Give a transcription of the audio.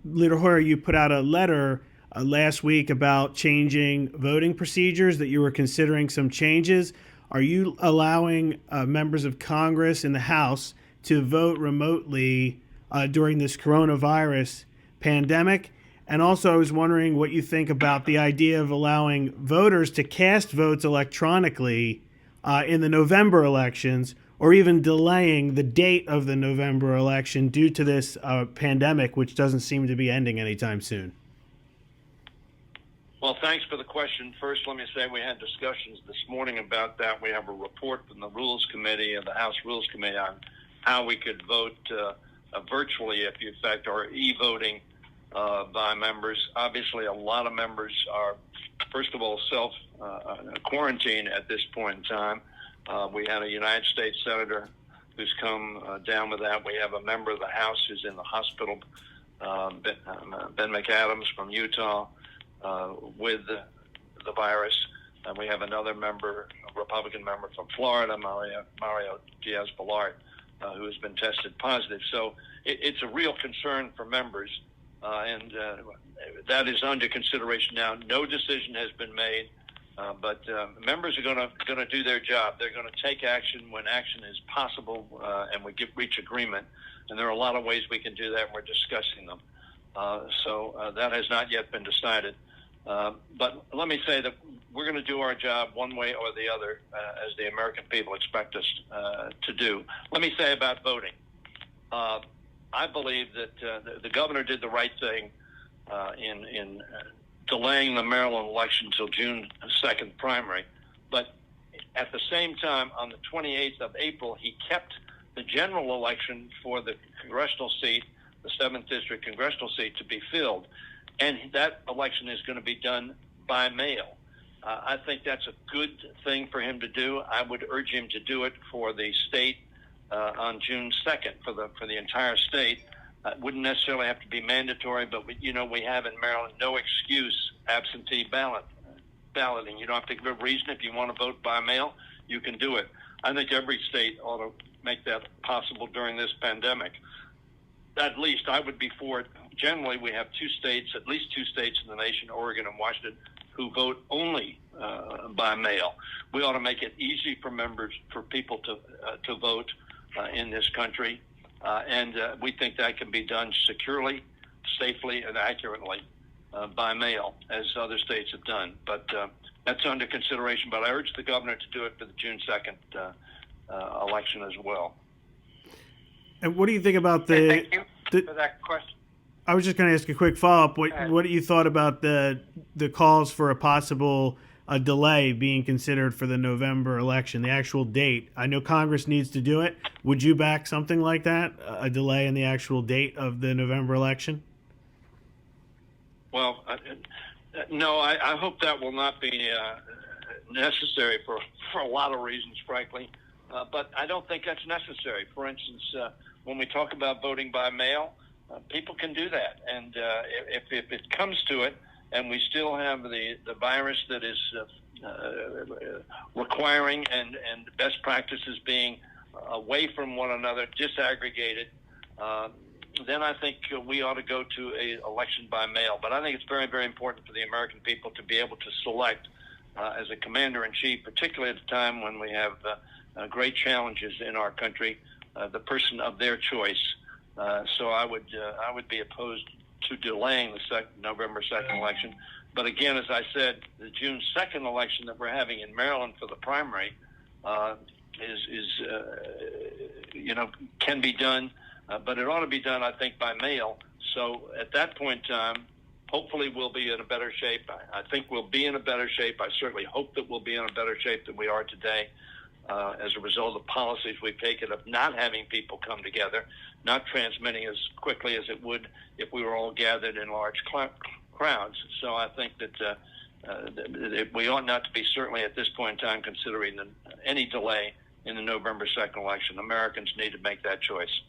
Leader Hoyer, you put out a letter last week about changing voting procedures, that you were considering some changes. Are you allowing members of Congress in the House to vote remotely during this coronavirus pandemic? And also, I was wondering what you think about the idea of allowing voters to cast votes electronically in the November elections, or even delaying the date of the November election due to this pandemic, which doesn't seem to be ending anytime soon. Well, thanks for the question. First, let me say we had discussions this morning about that. We have a report from the Rules Committee and the House Rules Committee on how we could vote virtually, if you effect, or e-voting by members. Obviously, a lot of members are, first of all, self-quarantine at this point in time. We had a United States Senator who's come down with that. We have a member of the House who's in the hospital, Ben McAdams from Utah, with the virus. And we have another member, a Republican member from Florida, Mario Diaz-Balart, who has been tested positive. So it's a real concern for members, and that is under consideration now. No decision has been made, but members are going to do their job. They're going to take action when action is possible, and we reach agreement. And there are a lot of ways we can do that, and we're discussing them. So that has not yet been decided. But let me say that we're going to do our job one way or the other, as the American people expect us to do. Let me say about voting. I believe that the governor did the right thing in delaying the Maryland election until June 2nd primary. But at the same time, on the 28th of April, he kept the general election for the congressional seat, the 7th District congressional seat, to be filled. And that election is going to be done by mail. I think that's a good thing for him to do. I would urge him to do it for the state on June 2nd, for the entire state. It wouldn't necessarily have to be mandatory, but we have in Maryland no excuse absentee balloting. You don't have to give a reason. If you want to vote by mail, you can do it. I think every state ought to make that possible during this pandemic. At least I would be for it. Generally, we have at least two states in the nation, Oregon and Washington, who vote only by mail. We ought to make it easy for people to vote in this country, and we think that can be done securely, safely, and accurately by mail, as other states have done. But that's under consideration. But I urge the governor to do it for the June 2nd election as well. And what do you think about Thank you for that question. I was just going to ask a quick follow-up. What you thought about the calls for a possible delay being considered for the November election, the actual date? I know Congress needs to do it. Would you back something like that, a delay in the actual date of the November election? Well, no, I hope that will not be necessary for a lot of reasons, frankly. But I don't think that's necessary. For instance, when we talk about voting by mail, people can do that. And if it comes to it, and we still have the virus that is requiring and best practices being away from one another, disaggregated, then I think we ought to go to an election by mail. But I think it's very, very important for the American people to be able to select as a commander-in-chief, particularly at a time when we have great challenges in our country, the person of their choice. So I would be opposed to delaying the November 2nd election. But again, as I said, the June 2nd election that we're having in Maryland for the primary can be done, but it ought to be done, I think, by mail. So at that point in time, hopefully we'll be in a better shape. I think we'll be in a better shape. I certainly hope that we'll be in a better shape than we are today. As a result of policies we've taken of not having people come together, not transmitting as quickly as it would if we were all gathered in large crowds. So I think that we ought not to be, certainly at this point in time, considering any delay in the November 2nd election. Americans need to make that choice.